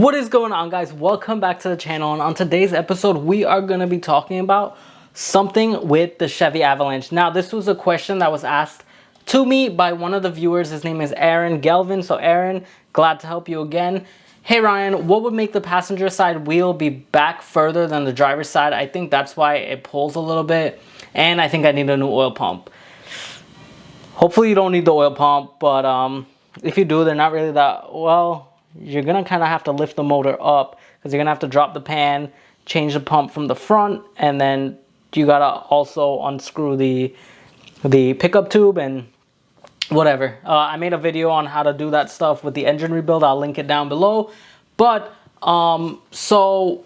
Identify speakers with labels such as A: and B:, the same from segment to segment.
A: What is going on, guys? Welcome back to the channel, and on today's episode we are going to be talking about something with the Chevy Avalanche. Now, this was a question that was asked to me by one of the viewers. His name is Aaron Gelvin. So Aaron, glad to help you again. Hey Ryan, what would make the passenger side wheel be back further than the driver's side? I think that's why it pulls a little bit, and I think I need a new oil pump. Hopefully you don't need the oil pump, but if you do, they're not really that well. You're gonna kind of have to lift the motor up because you're gonna have to drop the pan, change the pump from the front, and then you gotta also unscrew the pickup tube and whatever. I made a video on how to do that stuff with the engine rebuild. I'll link it down below. But so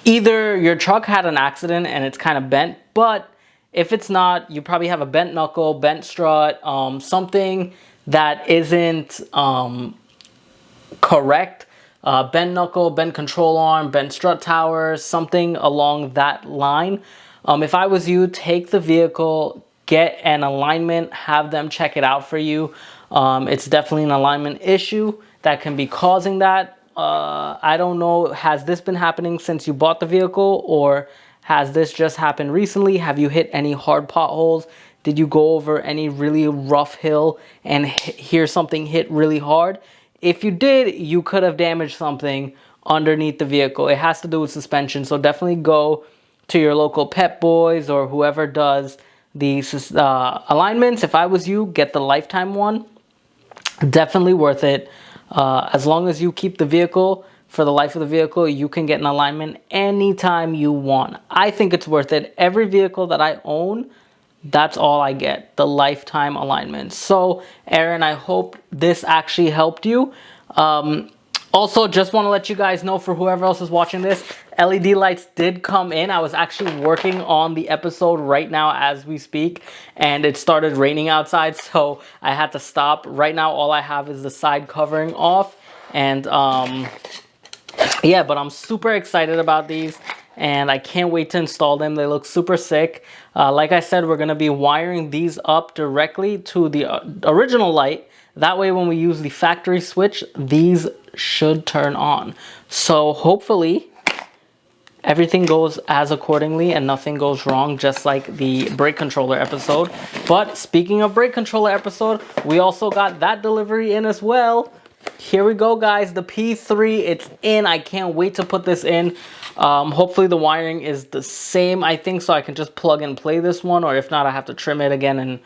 A: either your truck had an accident and it's kind of bent, but if it's not, you probably have a bent knuckle, bent strut, something that isn't correct. Bent knuckle, bent control arm, bent strut tower, something along that line. If I was you, take the vehicle, get an alignment, have them check it out for you. It's definitely an alignment issue that can be causing that. I don't know, has this been happening since you bought the vehicle, or has this just happened recently? Have you hit any hard potholes? Did you go over any really rough hill and hear something hit really hard? If you did, you could have damaged something underneath the vehicle. It has to do with suspension, so definitely go to your local Pep Boys or whoever does the alignments. If I was you, get the lifetime one. Definitely worth it. As long as you keep the vehicle for the life of the vehicle, you can get an alignment anytime you want. I think it's worth it. Every vehicle that I own, that's all I get, the lifetime alignment. So Aaron, I hope this actually helped you. Also, just want to let you guys know, for whoever else is watching this, LED lights did come in. I was actually working on the episode right now as we speak, and it started raining outside, so I had to stop. Right now, all I have is the side covering off, and yeah, but I'm super excited about these, and I can't wait to install them. They look super sick. Like I said, we're going to be wiring these up directly to the original light. That way, when we use the factory switch, these should turn on. So hopefully everything goes as accordingly and nothing goes wrong, just like the brake controller episode. But speaking of brake controller episode, we also got that delivery in as well. Here we go, guys. The P3, it's in. I can't wait to put this in. Hopefully the wiring is the same, I think, so I can just plug and play this one, or if not, I have to trim it again and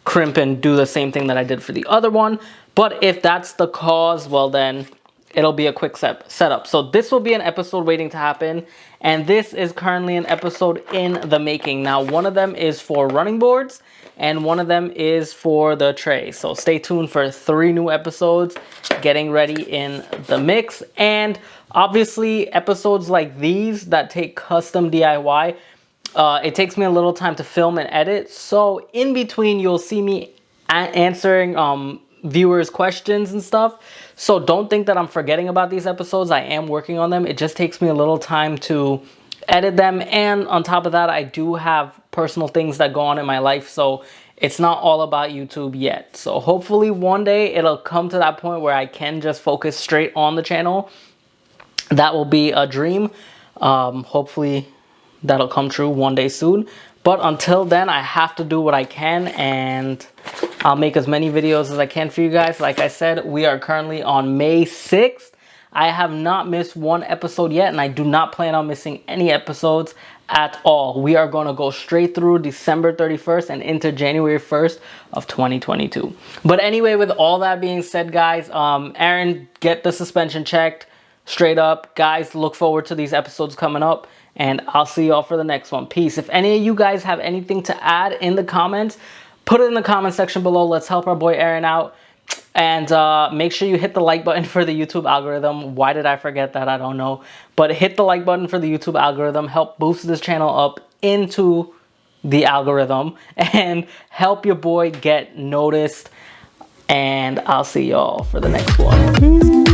A: crimp and do the same thing that I did for the other one. But if that's the cause, well then it'll be a quick setup. So this will be an episode waiting to happen, and this is currently an episode in the making. Now, one of them is for running boards and one of them is for the tray. So stay tuned for 3 new episodes getting ready in the mix. And obviously episodes like these that take custom DIY, it takes me a little time to film and edit. So in between, you'll see me answering viewers' questions and stuff. So don't think that I'm forgetting about these episodes. I am working on them. It just takes me a little time to edit them. And on top of that, I do have personal things that go on in my life. So it's not all about YouTube yet. So hopefully one day it'll come to that point where I can just focus straight on the channel. That will be a dream. Hopefully that'll come true one day soon. But until then, I have to do what I can, and I'll make as many videos as I can for you guys. Like I said, we are currently on May 6th. I have not missed one episode yet, and I do not plan on missing any episodes at all. We are going to go straight through December 31st and into January 1st of 2022. But anyway, with all that being said, guys, Aaron, get the suspension checked straight up. Guys, look forward to these episodes coming up, and I'll see y'all for the next one. Peace. If any of you guys have anything to add in the comments, put it in the comment section below. Let's help our boy Aaron out. And make sure you hit the like button for the YouTube algorithm. Why did I forget that? I don't know. But hit the like button for the YouTube algorithm. Help boost this channel up into the algorithm. And help your boy get noticed. And I'll see y'all for the next one.